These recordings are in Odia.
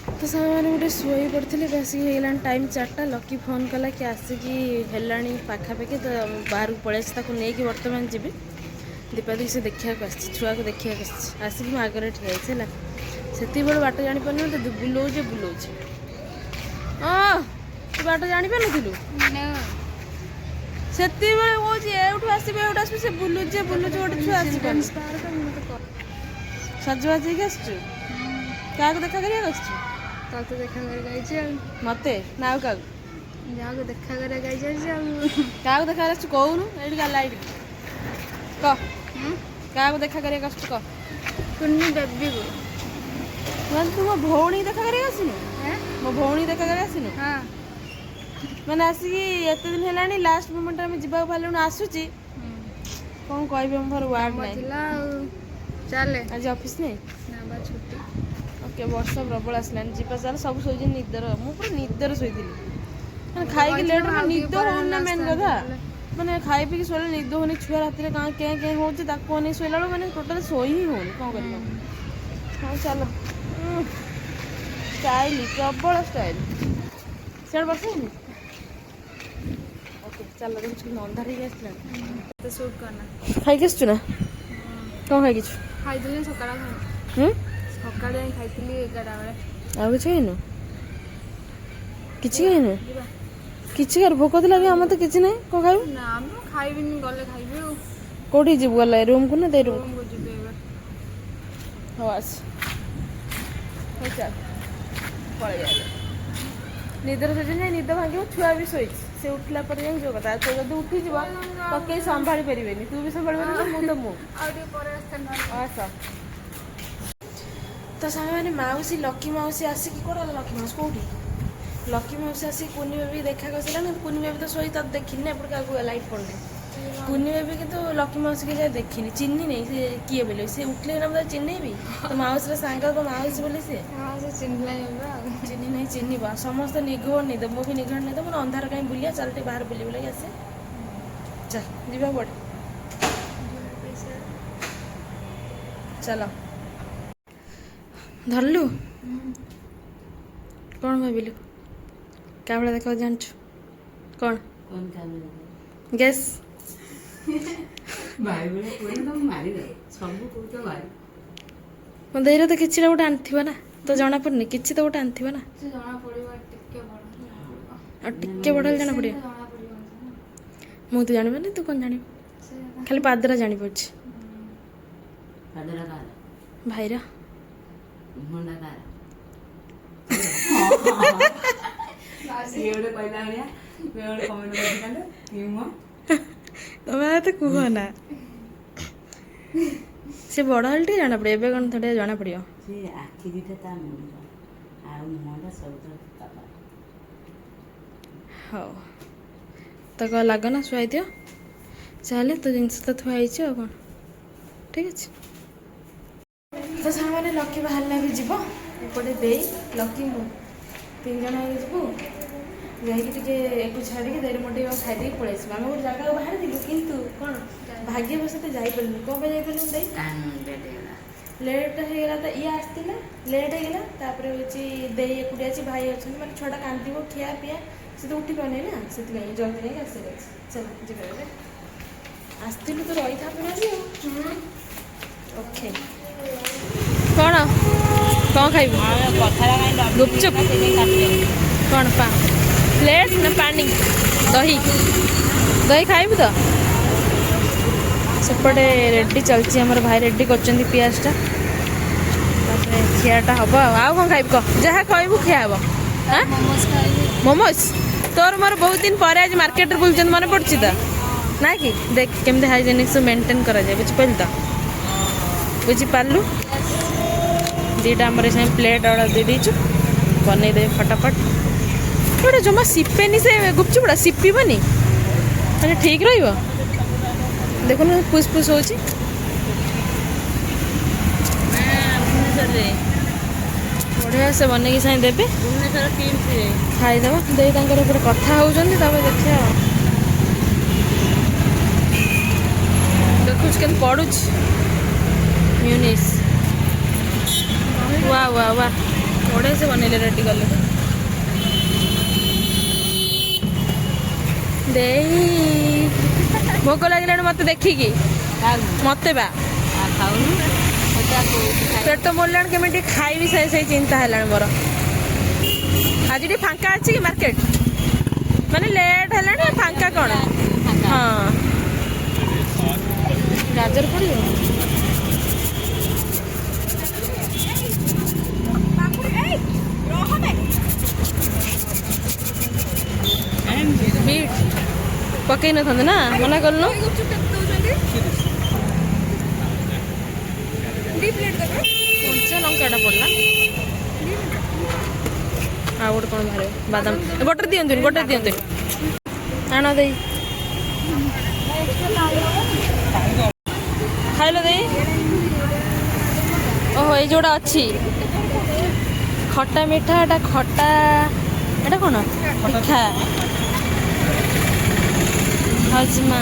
तो सामने गोटे शोई पड़ी आसिक टाइम 4टा लकी फोन कला कि आसिक है पाखापाखि तो बाहर को पलि नहीं बर्तमान जी दीपादी से देखा छुआ को देखा आसिक मो आगे ठिया से बड़े बाट जापार तो बुलाऊे बुलाऊे तू बाट जापारू से एठू आसबे से बुलुचे बुलुचे गोटे छुआ आसपार सजबाज आसचु क्या देखा कर तो देखा कर मत ना क्या देखा कर क्या देखा कौन ये गला ये कह क्या देखा कर कुन्नी बेबी को तू मो भौणी देखा कर मो भौणी देखा कर हाँ मैंने आसिक एत दिन है लास्ट मोमेंट में जावाक पार्लु आसूची कौन कह मोर वार्ड नहीं चले आज ऑफिस नहीं ना छुट्टी ओके वर्षा प्रबल आसलानी जीवा चल सब शोचे निदर मुझे निदर शोली मैंने खाई लेट में निद होना मेन कथा मैंने खाई पी शोले निद होनी छुआ रात कहाँ क्या क्या हो नहीं शोला बेलू मैंने टोटाल शोई ही होनी कौन कर हाँ चलो स्टाइल प्रबल स्टाइल सियाड़ बस ओके चलो देखो अंधार तो शूट करना खाई आसचु ना कौन खाई खाई सकाळ सकाळ खाई 11 बेले आ किसी खाइनु किसी खाइनु किसी कर भोक तो लगे आम तो किसी ना कौन खाइबु ना हम खाइबिनी गले खाइबे कोठी जीव गला रूम को ना दे रूम को जिबे हो आस हो चल पळे जा निदर सोचे नहीं निद भांगे छुआ भी शोई से उठला पर जाई जो कथा तो जब उठी जीवा पक्के संभाली परिबेनी तू भी संभाल परिबेनी मु तो मु आ रे परे आस्ते आसा तो सामने मैंने मौसी लकी मौसी आसिक कौन लकी मौसी कौटी लकी मौसी आसिक कुनी बेबी देखा कर कुनी बेबी तो शोई तब देखी एपट क्या लाइट पड़े कुनी बेबी कि लकी मौसी के देखी चिन्ह नहीं से किए बोले से उठले ना मतलब चिन्ह भी तो मौसी सांग तो मौसी बोले से चिन्ह नहीं चिन्ह समस्त निघोड़ नहीं दे मुझे निघोड़ नहीं दे मैं अंधार कहीं बुलिया चलते बाहर बुली बुला आसे चल जीवा बड़े चलो धरलु कौन भाविलु क्या भाई देखा जानछु कौन गैस भाई बोले कोई तो मारी दे सब को तो भाई मो देर तो किसी गोटे आनी ना तो जना पड़नी किसी तो गोटे आनी ना से जना पड़िबा टिके बड़ और टिके बड़ा जना पड़े जना पड़िबा मुझे तो जानबे तू कौन जानी खाली पादरा जानी पड़ी पादरा का भाईरा मुंडा का ये वाले पहला आया ये वाले कमेंट कर दिखाले क्यों तुम्हें तो कुह ना से बड़ा हल्टी जाना पड़े एबे कौन थोड़े जाना पड़ियो से आखि दिटा ता मुंडा आ मुंडा सब तो तबा हाँ तो कह लग ना शुआई दियो चले तो जिनस तो थुआई कौन ठीक अच्छे तो सामने लकी बाहर भी जीव एपटे दे लकी मु 3 जन जीव जाकि छाड़ी देर मोटे खाई पलि आम गोटे जगह बाहर थी कितु कौन भाग्य बसते जापर कौन जापर लेट होगा तो ये आसला लेट होगा तापर हूँ दे एकुटिया अच्छी भाई अच्छे मतलब छुआ कांद खिया पिया से तो उठी पाने ना से जल्दी नहीं आस चल जी आसलु तो रही था ओके कौन कौन खाइब गुपचुप कौन पा प्लेट ना पानी दही दही खाइबु तो सेपटे रेडी चलती आम भाई रेडी कर पियाजटा खियाटा हम आउ कौन खाइब कह जहाँ कहबू खिया हम मोमोज खाइबे मोमोज तोर मोर बहुत दिन पर आज मार्केट बुलचंद मन पड़ी तो ना कि देख केमती हाइजेनिक सब मेंटेन करा जाए बुझिपार तो बुझिपारू दीटा आम प्लेट अर्डर दे देचु बनईदे फटाफट गोटे जमा सिपेनी से गुपचुप गुड़ा सिपीबनी मैंने ठीक रही देखो ना पुस पुस हो बढ़िया से बनई साई देवे खाईदेव दे गोटे कथा होती देखिए देखुच के पड़ुच म्यूनिस वाह वाह वाह ବଢ଼ିଆ ସେ ବନେଇଲେ ରେଡ଼ି କଲେ। ଦେଇ ଭୋକ ଲାଗିଲାଣି ମତେ ଦେଖିକି। ମତେ ବା ଖାଉନୁ ପେଟ ମୋଡ଼ିଲାଣି କେମିତି ଟିକେ ଖାଇବି ସେଇ ଚିନ୍ତା ହେଲାଣି ମୋର। ଆଜି ଟିକେ ଫାଙ୍କା ଅଛି କି ମାର୍କେଟ? ମାନେ ଲେଟ୍ ହେଲାଣି ଫାଙ୍କା କ'ଣ? ହଁ ଗାଜର ପଡ଼ିବ। ବିଟ୍ ପକେଇ ନଥାନ୍ତେ ନା, ମନା କଲୁ। କଞ୍ଚା ଲଙ୍କାଟା ପଡ଼ିଲା। ଆଉ ଗୋଟେ କ'ଣ ବାହାରିବ? ବାଦାମ ଗୋଟେ ଦିଅନ୍ତୁନି, ଗୋଟେ ଦିଅନ୍ତୁନି। ଆଣ ଦେଇ ଖାଇଲ ଦେଇ। ଓହୋ ଏଇ ଯୋଉଟା ଅଛି ଖଟା ମିଠା, ଏଟା ଖଟା, ଏଟା କ'ଣ ମିଠା ହଜମା।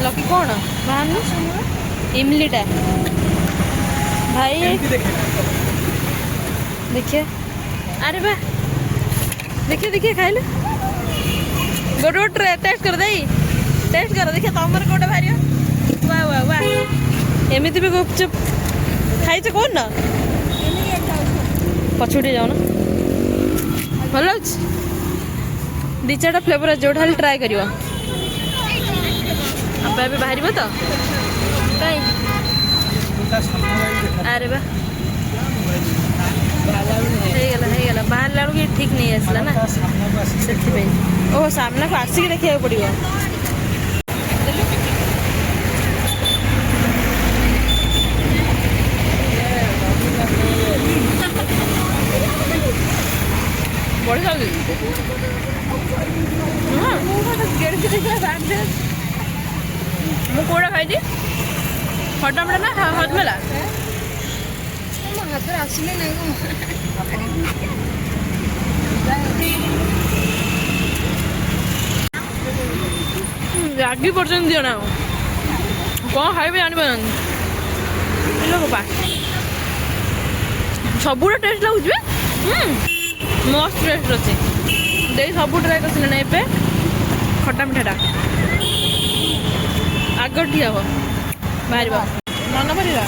ଲକି କ'ଣ ବାହାରୁନି? ଇମଲିଟା ଭାଇ ଦେଖିଆ। ଆରେ ବା ଦେଖିଆ ଖାଇଲେ ଗୋଟେ ଗୋଟେ ଟେଷ୍ଟ କର ଦେଇ, ଟେଷ୍ଟ କର ଦେଖିଆ ତମର କୋଉଟା ବାହାରିବ। ୱା ୱା ୱା ଏମିତି ବି ଗୁପଚୁପ ଖାଇଛ କହୁନ? ପଛକୁ ଯାଉନ। ଭଲ ଅଛି। 2-4ଟା ଫ୍ଲେଭର ଅଛି, ଯୋଉଟା ହେଲେ ଟ୍ରାଏ କରିବ। ଏବେ ବାହାରିବ ତ କାଇଁ? ଆରେ ବା ହେଇଗଲା ବାହାରିଲା ବେଳକୁ ଠିକ୍ ନେଇ ଆସିଲା ନା, ସେଥିପାଇଁ। ଓହୋ ସାମ୍ନାକୁ ଆସିକି ଦେଖିବାକୁ ପଡ଼ିବ। ବଢ଼ିଆ ମୁଁ କୋଉଟା ଖାଇଛି? ଖଟା ମିଠା ନା ହଜମଲା? ମୋ ହାତରେ ଆସିଲେ ନାଇଁ ରାଗି ପର୍ଯ୍ୟନ୍ତ ଦିଅ ନା, କ'ଣ ଖାଇବେ ଜାଣିପାରନ୍ତି। ସବୁଟା ଟେଷ୍ଟ ଲାଗୁଛି। ମସ୍ତ ଟେଷ୍ଟ ଅଛି। ଦେଇ ସବୁ ଟ୍ରାଏ କରିଥିଲେ ନା ଏବେ ଖଟା ମିଠାଟା। ଆଗ ଠିଆ ହବ ବାହାରିବ ମନ କରିବା।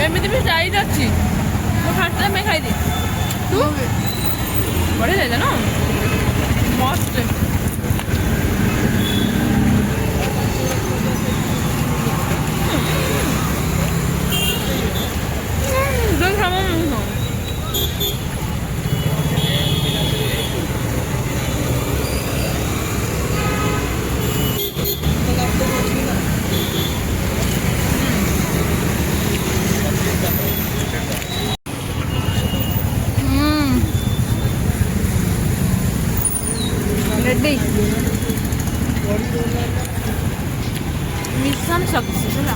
ଏମିତି ବି ସାଇଜ୍ ଅଛି। ମୁଁ ଫାର୍ଷ୍ଟ ଟାଇମ୍ ଖାଇଲି। ତୁ ବଢ଼ିଆ ଲାଗିଲା ନା, ମସ୍ତ। ରେଡ଼ି ମିଶନ ସକ୍ସେସ୍ ହେଲା।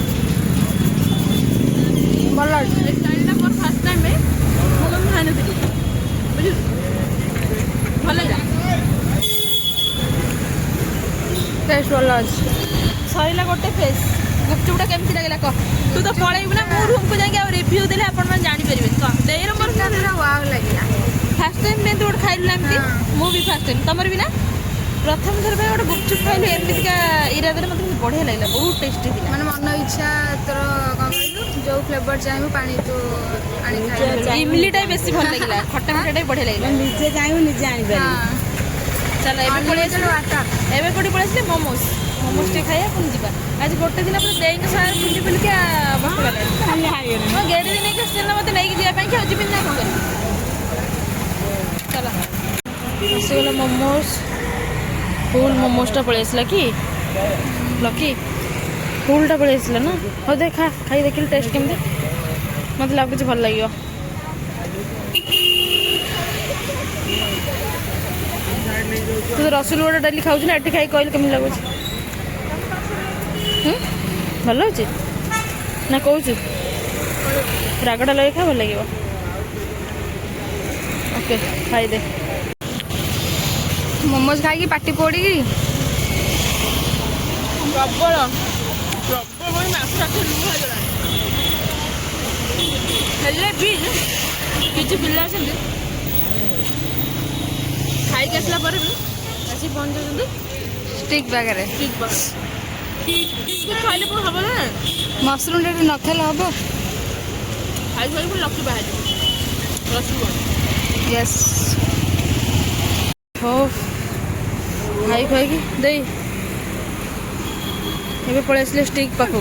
ଭଲ ଅଛି। ଏ ଷ୍ଟାଇଲ୍ଟା ମୋର ଫାର୍ଷ୍ଟ ଟାଇମ୍ ମୁଁ କେବେ ଖାଇନଥିଲି, ବୁଝିଲୁ? ଭଲ ଲାଗିଲା, ଟେଷ୍ଟ ଭଲ ଅଛି। ସରିଲା ଗୋଟେ ଫେସ୍। ଗୁପଚୁପଟା କେମିତି ଲାଗିଲା କହ? ତୁ ତ ପଳେଇବୁ ନା, ମୁଁ ରୁମ୍କୁ ଯାଇକି ଆଉ ରିଭ୍ୟୁ ଦେଲେ ଆପଣମାନେ ଜାଣିପାରିବେନି। କହ ଦେଇର ମୋର ୱାଓ ଲାଗିଲା। ଫାର୍ଷ୍ଟ ଟାଇମ୍ ଏମିତି ଗୋଟେ ଖାଇଲୁ ନା ଏମିତି? ମୁଁ ବି ଫାର୍ଷ୍ଟ ଟାଇମ୍, ତମର ବି ନା? ପ୍ରଥମ ଥର ପାଇଁ ଗୋଟେ ଗୁପଚୁପ ଖାଇଲୁ ଏମିତିକା ଇରାଦାରେ, ମୋତେ ବଢ଼ିଆ ଲାଗିଲା, ବହୁତ ଟେଷ୍ଟି ଥିଲା। ମାନେ ମନ ଇଚ୍ଛା ତୋର କ'ଣ କହିଲୁ, ଯୋଉ ଫ୍ଲେଭର ଚାହିଁବୁ ପାଣି ତୁ ଆଣିକି ଖାଇବୁ। ଇମଲିଟା ବେଶୀ ଭଲ ଲାଗିଲା, ଖଟା ମିଠାଟା ବି ବଢ଼ିଆ ଲାଗିଲା। ନିଜେ ଚାହିଁବୁ ନିଜେ ଆଣିପାରିବୁ। ଚାଲ ଏବେ ପଳେଇ ଆସିଲୁ। ଏବେ କୋଉଠି ପଳେଇ ଆସିଲେ? ମୋମୋସ୍ ଟିକେ ଖାଇବା, ପୁଣି ଯିବା। ଆଜି ଗୋଟେ ଦିନ ପୁରା ଦେଇଙ୍କ ସାଙ୍ଗରେ ବୁଲି ବୁଲିକା ବସିଗଲାଣି। ମୁଁ ଗେଡ଼ି ନେଇକି ଆସିଥିଲି ନା ମୋତେ ନେଇକି ଯିବା ପାଇଁ, ଆଉ ଯିବିନି ନା କ'ଣ କରିବି। ଚାଲ ଆସିଗଲା ମୋମୋସ୍। ଫୁଲ୍ ମୋମୋସ୍ଟା ପଳେଇ ଆସିଲା କି ଲକି? ଫୁଲ୍ଟା ପଳେଇ ଆସିଲା ନା। ହଉ ଦେଖ ଖାଇ ଦେଖିଲି ଟେଷ୍ଟ କେମିତି। ମୋତେ ଲାଗୁଛି ଭଲ ଲାଗିବ। ତୁ ତ ରସୁଲଗଡ଼ ଡେଲି ଖାଉଛୁ ନା, ଏଠି ଖାଇ କହିଲୁ କେମିତି ଲାଗୁଛି? ଭଲ ଅଛି ନା କହୁଛୁ? ରାଗଟା ଲଗେଇ ଖା, ଭଲ ଲାଗିବ। ଓକେ ଖାଇଦେ। ମୋମୋଜ ଖାଇକି ପାଟି ପୋଡ଼ିକି ପ୍ରବଳ ମାଛ ଲୁହ ହେଇଗଲାଣି। ହେଲେ ବି କିଛି ପିଲା ଅଛନ୍ତି ଖାଇକି ଆସିଲା ପରେ ବି ଆସି ପହଞ୍ଚୁଛନ୍ତି ଷ୍ଟିକ୍ ପାଖରେ। ଠିକ୍ ବସ୍ ଖାଇଲେ କ'ଣ ହବ ନା ମସରୁମ୍ ଟା ନ ଖାଇଲେ ହବ। ଖାଇ ପୁଣି ଲକ୍ଷ୍ମୀ ବାହାରିବ ରସଗୋଲା। ୟେସ୍। ହଉ ଖାଇ ଖାଇକି ଦେଇ ଏବେ ପଳେଇ ଆସିଲେ ଷ୍ଟିକ୍ ପାଖକୁ।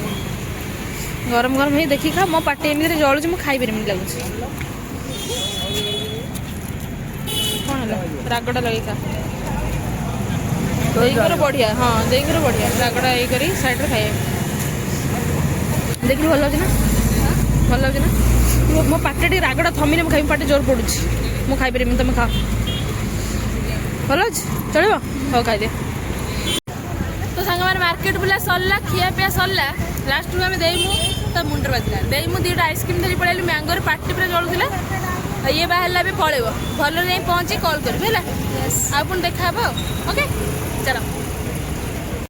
ଗରମ ଗରମ ହେଇ ଦେଖିକି ଖା। ମୋ ପାଟି ଏମିତିରେ ଜଳୁଛି, ମୁଁ ଖାଇପାରିବିନି ଲାଗୁଛି। କ'ଣ ହେଲା ରାଗଟା ଲଗେଇ ଖା। ଦେଇଙ୍କର ବଢ଼ିଆ, ହଁ ଦେଇଙ୍କର ବଢ଼ିଆ ରାଗଟା ଇଏ କରି ସାଇଡ଼୍ରେ ଖାଇବା। ଦେଖିଲି ଭଲ ଲାଗୁଛି ନା? ଭଲ ଲାଗୁଛି ନା? ମୋ ପାଟିରେ ଟିକେ ରାଗଟା ଥମିଲେ ମୁଁ ଖାଇବି। ପାଟି ଜୋର ପଡ଼ୁଛି, ମୁଁ ଖାଇପାରିବିନି। ତୁମେ ଖାଅ। ଭଲ ଅଛି, ଚଳିବ? ହଉ ଖାଇଦିଅ। ତ ସାଙ୍ଗମାନେ ମାର୍କେଟ ବୁଲା ସରିଲା, ଖିଆ ପିଆ ସରିଲା। ଲାଷ୍ଟକୁ ଆମେ ଦେଇମୁ ତା ମୁଣ୍ଡରେ ବାଜିଲା। ଦେଇମୁ ଦୁଇଟା ଆଇସ୍କ୍ରିମ୍ ଧରି ପଳେଇଲୁ। ମ୍ୟାଙ୍ଗୋରେ ପାଟି ପୁରା ଜଳୁଥିଲା। ଆଉ ଇଏ ବାହାରିଲା ବି ପଳେଇବ। ଭଲରେ ଯାଇ ପହଞ୍ଚି କଲ୍ କରିବି ହେଲା। ଆଉ ପୁଣି ଦେଖା ହବ ଆଉ। ଓକେ ଚାଲ।